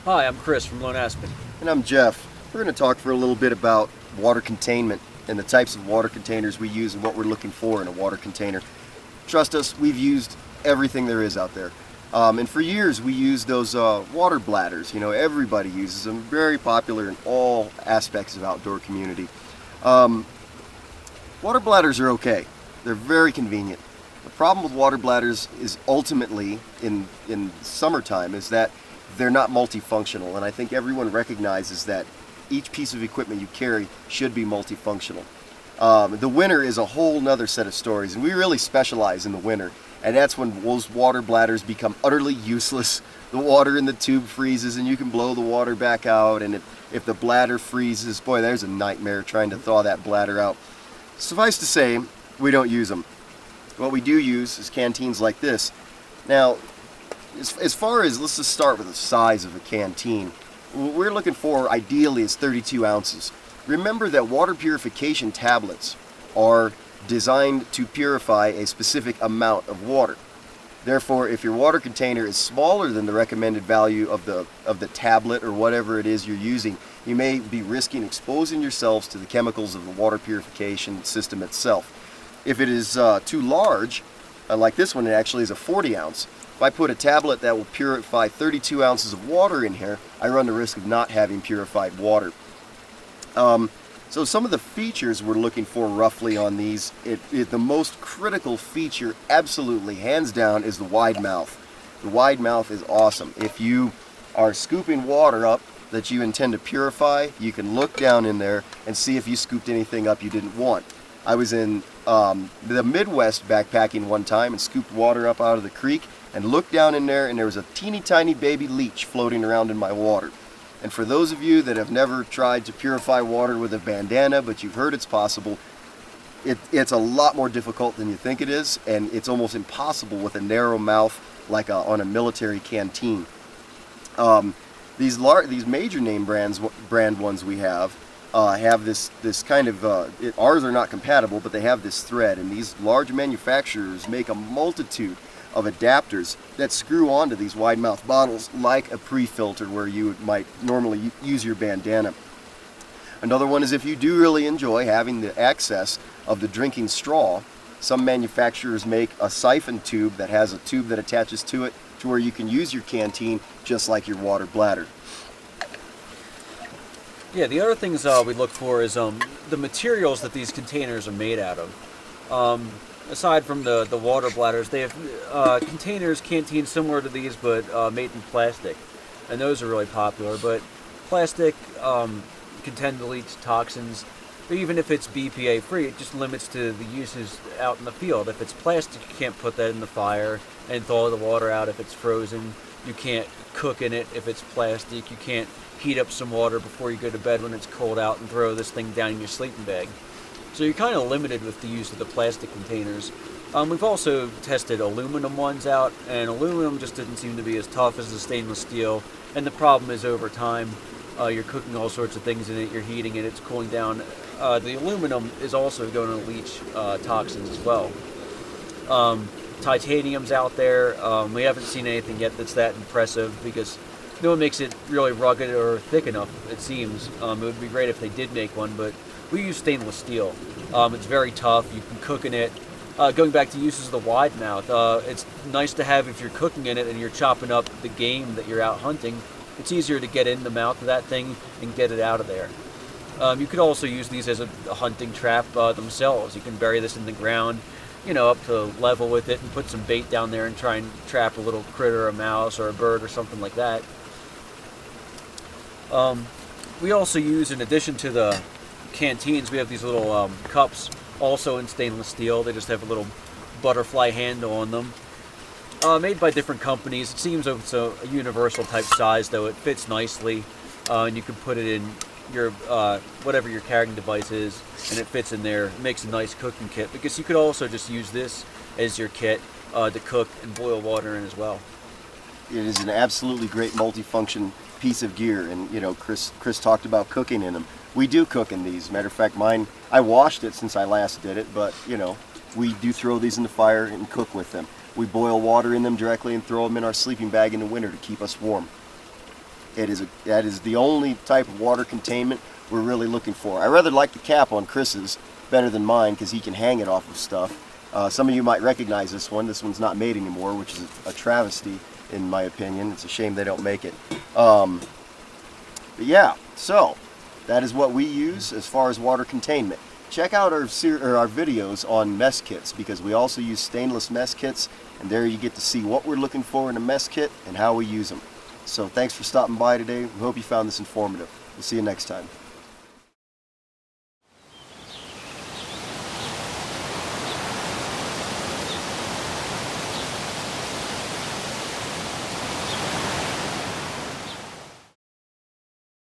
Hi, I'm Chris from Lone Aspen. And I'm Jeff. We're going to talk for a little bit about water containment and the types of water containers we use and what we're looking for in a water container. Trust us, we've used everything there is out there. And for years we used those water bladders. You know, everybody uses them. Very popular in all aspects of outdoor community. Water bladders are okay. They're very convenient. The problem with water bladders is ultimately, in summertime, is that they're not multifunctional, and I think everyone recognizes that each piece of equipment you carry should be multifunctional. The winter is a whole nother set of stories, and we really specialize in the winter, and that's when those water bladders become utterly useless. The water in the tube freezes and you can blow the water back out, and if the bladder freezes, boy, there's a nightmare trying to thaw that bladder out. Suffice to say, we don't use them. What we do use is canteens like this. Now, as far as, let's just start with the size of a canteen. What we're looking for ideally is 32 ounces. Remember that water purification tablets are designed to purify a specific amount of water. Therefore, if your water container is smaller than the recommended value of the tablet or whatever it is you're using, you may be risking exposing yourselves to the chemicals of the water purification system itself. If it is too large, like this one, it actually is a 40 ounce. If I put a tablet that will purify 32 ounces of water in here, I run the risk of not having purified water. So some of the features we're looking for roughly on these, the most critical feature, absolutely, hands down, is the wide mouth. The wide mouth is awesome. If you are scooping water up that you intend to purify, you can look down in there and see if you scooped anything up you didn't want. I was in the Midwest backpacking one time and scooped water up out of the creek and looked down in there, and there was a teeny tiny baby leech floating around in my water. And for those of you that have never tried to purify water with a bandana, but you've heard it's possible, it's a lot more difficult than you think it is, and it's almost impossible with a narrow mouth like on a military canteen. These major name brand ones we have this kind of, ours are not compatible, but they have this thread, and these large manufacturers make a multitude of adapters that screw onto these wide mouth bottles like a pre-filter where you might normally use your bandana. Another one is if you do really enjoy having the access of the drinking straw, some manufacturers make a siphon tube that has a tube that attaches to it to where you can use your canteen just like your water bladder. Yeah, the other things we look for is the materials that these containers are made out of. Aside from the water bladders, they have containers, canteens similar to these, but made in plastic, and those are really popular. But plastic can tend to lead to toxins. But even if it's BPA free, it just limits to the uses out in the field. If it's plastic, you can't put that in the fire and thaw the water out if it's frozen. You can't cook in it if it's plastic. You can't heat up some water before you go to bed when it's cold out and throw this thing down in your sleeping bag. So you're kind of limited with the use of the plastic containers. We've also tested aluminum ones out, and aluminum just didn't seem to be as tough as the stainless steel. And the problem is over time, you're cooking all sorts of things in it, you're heating it, it's cooling down. The aluminum is also going to leach toxins as well. Titanium's out there. We haven't seen anything yet that's that impressive because no one makes it really rugged or thick enough, it seems. It would be great if they did make one, but we use stainless steel. It's very tough. You can cook in it. Going back to uses of the wide mouth, it's nice to have if you're cooking in it and you're chopping up the game that you're out hunting. It's easier to get in the mouth of that thing and get it out of there. You could also use these as a hunting trap themselves. You can bury this in the ground, up to level with it and put some bait down there and try and trap a little critter, a mouse or a bird or something like that. We also use, in addition to the canteens, we have these little cups, also in stainless steel. They just have a little butterfly handle on them. Made by different companies. It seems it's a universal type size, though. It fits nicely, and you can put it in your whatever your carrying device is, and it fits in there. It makes a nice cooking kit, because you could also just use this as your kit to cook and boil water in as well. It is an absolutely great multifunction piece of gear, and Chris talked about cooking in them. We do cook in these. Matter of fact, mine, I washed it since I last did it, but we do throw these in the fire and cook with them. We boil water in them directly and throw them in our sleeping bag in the winter to keep us warm. That is the only type of water containment we're really looking for. I rather like the cap on Chris's better than mine because he can hang it off of stuff. Some of you might recognize this one. This one's not made anymore, which is a travesty in my opinion. It's a shame they don't make it. But yeah, so that is what we use as far as water containment. Check out our videos on mess kits, because we also use stainless mess kits, and there you get to see what we're looking for in a mess kit and how we use them. So thanks for stopping by today. We hope you found this informative. We'll see you next time.